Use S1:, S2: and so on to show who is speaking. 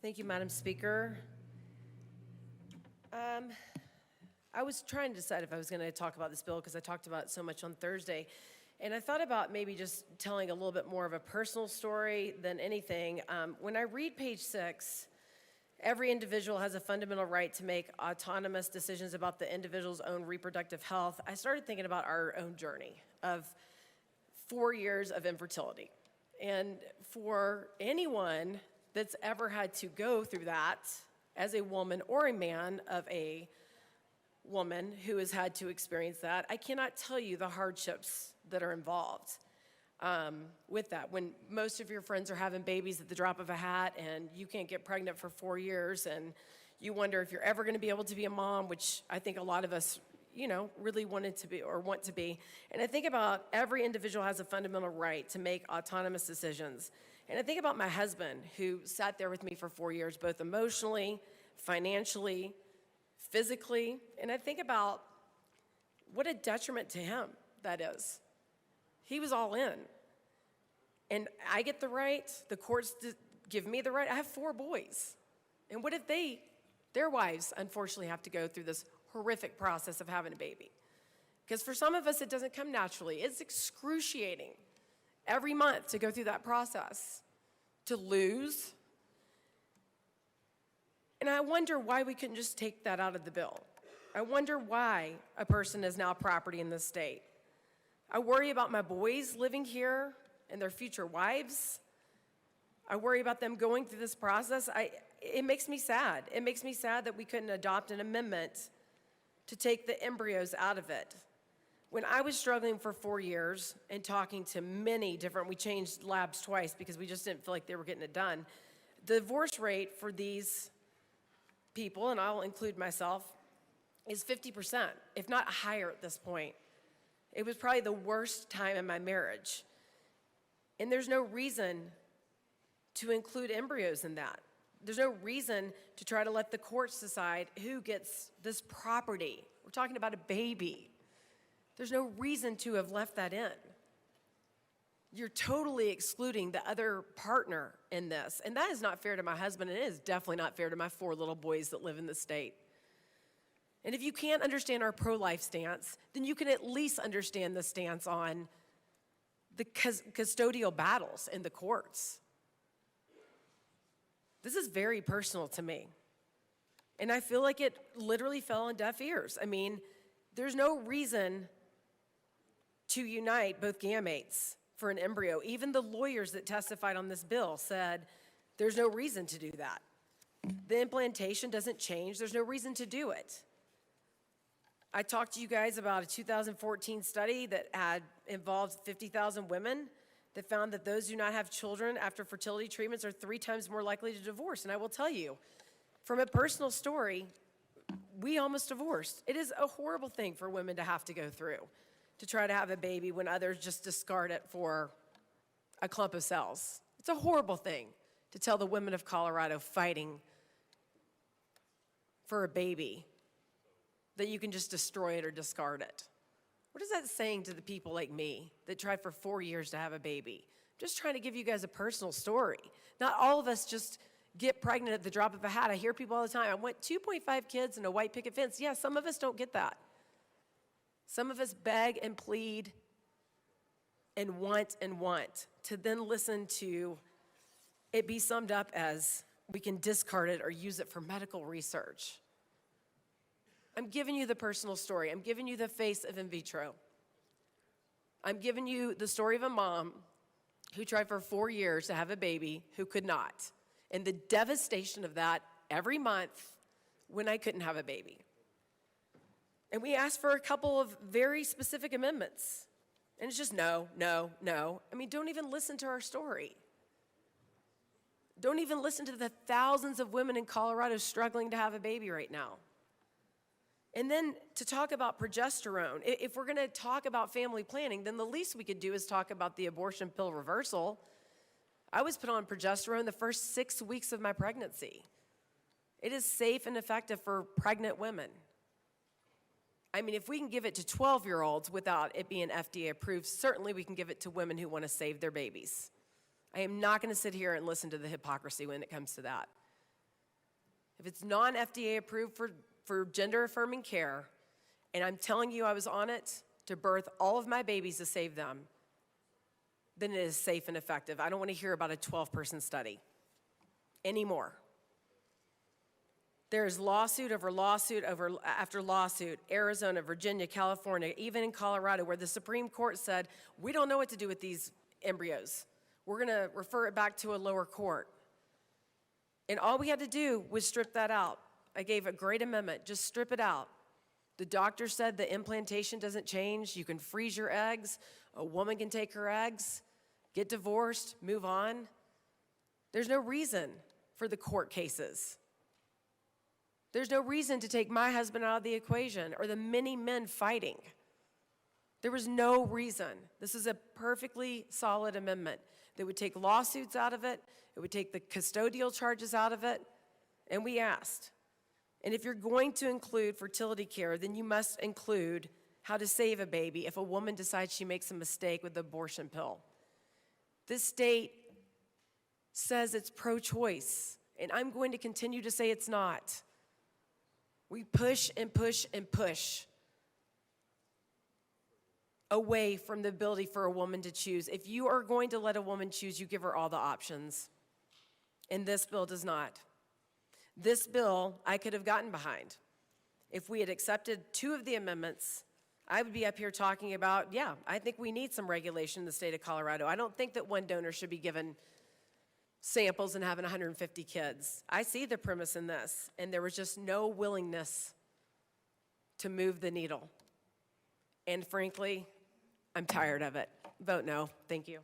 S1: Thank you, Madam Speaker. I was trying to decide if I was going to talk about this bill because I talked about it so much on Thursday. And I thought about maybe just telling a little bit more of a personal story than anything. When I read page 6, every individual has a fundamental right to make autonomous decisions about the individual's own reproductive health. I started thinking about our own journey of 4 years of infertility. And for anyone that's ever had to go through that as a woman or a man of a woman who has had to experience that, I cannot tell you the hardships that are involved with that. When most of your friends are having babies at the drop of a hat and you can't get pregnant for 4 years and you wonder if you're ever going to be able to be a mom, which I think a lot of us, really wanted to be or want to be. And I think about every individual has a fundamental right to make autonomous decisions. And I think about my husband who sat there with me for 4 years, both emotionally, financially, physically, and I think about what a detriment to him that is. He was all in. And I get the right, the courts give me the right. I have 4 boys. And what if their wives unfortunately have to go through this horrific process of having a baby? Because for some of us, it doesn't come naturally. It's excruciating every month to go through that process, to lose. And I wonder why we couldn't just take that out of the bill. I wonder why a person is now property in this state. I worry about my boys living here and their future wives. I worry about them going through this process. It makes me sad. It makes me sad that we couldn't adopt an amendment to take the embryos out of it. When I was struggling for 4 years and talking to many different, we changed labs twice because we just didn't feel like they were getting it done. The divorce rate for these people, and I'll include myself, is 50%, if not higher at this point. It was probably the worst time in my marriage. And there's no reason to include embryos in that. There's no reason to try to let the courts decide who gets this property. We're talking about a baby. There's no reason to have left that in. You're totally excluding the other partner in this. And that is not fair to my husband, and it is definitely not fair to my 4 little boys that live in the state. And if you can't understand our pro-life stance, then you can at least understand the stance on the custodial battles in the courts. This is very personal to me. And I feel like it literally fell on deaf ears. I mean, there's no reason to unite both gametes for an embryo. Even the lawyers that testified on this bill said there's no reason to do that. The implantation doesn't change. There's no reason to do it. I talked to you guys about a 2014 study that had involved 50,000 women that found that those who do not have children after fertility treatments are 3 times more likely to divorce. And I will tell you, from a personal story, we almost divorced. It is a horrible thing for women to have to go through, to try to have a baby when others just discard it for a clump of cells. It's a horrible thing to tell the women of Colorado fighting for a baby that you can just destroy it or discard it. What is that saying to the people like me that tried for 4 years to have a baby? I'm just trying to give you guys a personal story. Not all of us just get pregnant at the drop of a hat. I hear people all the time, I want 2.5 kids and a white picket fence. Yeah, some of us don't get that. Some of us beg and plead and want to then listen to it be summed up as we can discard it or use it for medical research. I'm giving you the personal story. I'm giving you the face of in vitro. I'm giving you the story of a mom who tried for 4 years to have a baby who could not, and the devastation of that every month when I couldn't have a baby. And we asked for a couple of very specific amendments. And it's just no, no, no. I mean, don't even listen to our story. Don't even listen to the thousands of women in Colorado struggling to have a baby right now. And then to talk about progesterone, if we're gonna talk about family planning, then the least we could do is talk about the abortion pill reversal. I was put on progesterone the first 6 weeks of my pregnancy. It is safe and effective for pregnant women. I mean, if we can give it to 12-year-olds without it being FDA approved, certainly we can give it to women who want to save their babies. I am not going to sit here and listen to the hypocrisy when it comes to that. if it's non-FDA approved for gender-affirming care, and I'm telling you I was on it to birth all of my babies to save them, then it is safe and effective. I don't want to hear about a 12-person study anymore. There is lawsuit over lawsuit after lawsuit, Arizona, Virginia, California, even in Colorado, where the Supreme Court said, we don't know what to do with these embryos. We're going to refer it back to a lower court. And all we had to do was strip that out. I gave a great amendment, just strip it out. The doctor said the implantation doesn't change. You can freeze your eggs. A woman can take her eggs, get divorced, move on. There's no reason for the court cases. There's no reason to take my husband out of the equation or the many men fighting. There was no reason. This is a perfectly solid amendment that would take lawsuits out of it. It would take the custodial charges out of it. And we asked. And if you're going to include fertility care, then you must include how to save a baby if a woman decides she makes a mistake with the abortion pill. This state says it's pro-choice, and I'm going to continue to say it's not. We push and push and push away from the ability for a woman to choose. If you are going to let a woman choose, you give her all the options. And this bill does not. This bill I could have gotten behind. If we had accepted 2 of the amendments, I would be up here talking about, yeah, I think we need some regulation in the state of Colorado. I don't think that one donor should be given samples and having 150 kids. I see the premise in this, and there was just no willingness to move the needle. And frankly, I'm tired of it. Vote no. Thank you.